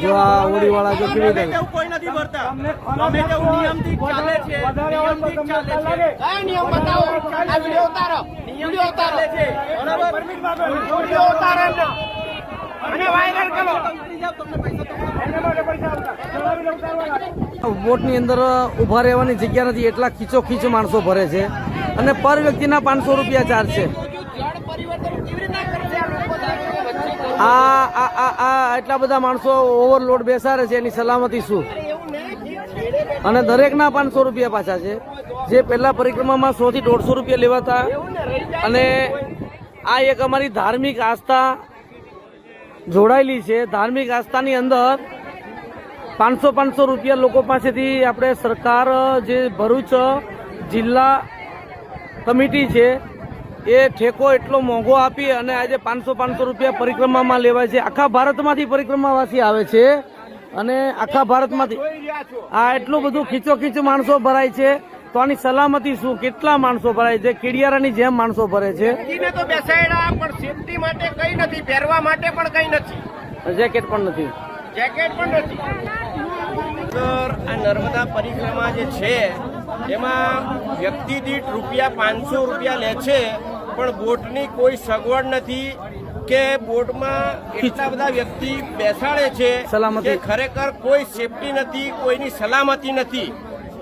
જો આ ઓડીવાળા જો કેવી રીતે કોઈ નથી ભરતા, અમે તેવું નિયમથી ચાલે છે, નિયમથી ચાલે છે. કયો નિયમ બતાવો? આ વિડિયો ઉતારો, વિડિયો ઉતારો છે બરાબર. વિડિયો ઉતારો ને અને વાયરલ કરો. વોટની અંદર ઊભા રહેવાની જગ્યા નથી, એટલા ખીચોખીચ માણસો ભરે છે અને પર વ્યક્તિના 500 રૂપિયા ચાર્જ છે. જળ પરિવર્તન કેવી રીતના કરશે આ લોકો? આ એટલા બધા માણસો ઓવરલોડ બેસાડે છે, એની સલામતી શું? અને દરેકના 500 રૂપિયા પાછા છે. જે પહેલા પરિક્રમામાં 100 થી 150 રૂપિયા લેવાતા, અને આ એક અમારી ધાર્મિક આસ્થા જોડાયેલી છે. ધાર્મિક આસ્થાની અંદર 500 રૂપિયા લોકો પાસેથી આપણે સરકાર જે ભરૂચ જિલ્લા કમિટી છે એ ઠેકો એટલો મોંઘો આપી અને આજે 500 રૂપિયા પરિક્રમામાં લેવાય છે. આખા ભારતમાંથી પરિક્રમાવાસી આવે છે અને આખા ભારતમાંથી આ એટલું બધું ખીચોખીચ માણસો ભરાય છે. તો આની સલામતી શું? કેટલા માણસો ભરાય છે? કીડિયારાની જેમ માણસો ભરે છે. તો બેસાડ્યા પણ સેફટી માટે કઈ નથી, પહેરવા માટે પણ કઈ નથી, જેકેટ પણ નથી. જેકેટ પણ નથી. આ નર્મદા પરિક્રમા જે છે એમાં વ્યક્તિ દીઠ ₹500 લે છે, પણ બોટની કોઈ સગવડ નથી કે બોટમાં એટલા બધા વ્યક્તિ બેસાડે છે સલામતી. કે ખરેખર કોઈ સેફટી નથી, કોઈની સલામતી નથી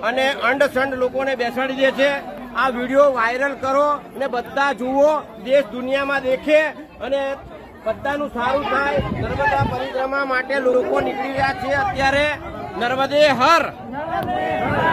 અને અંડસંડ લોકોને બેસાડી દે છે. આ વિડીયો વાયરલ કરો ને બધા જુઓ, દેશ દુનિયામાં દેખે અને બધાનું સારું થાય. નર્મદા પરિક્રમા માટે લોકો નીકળી રહ્યા છે અત્યારે. નર્મદે હર.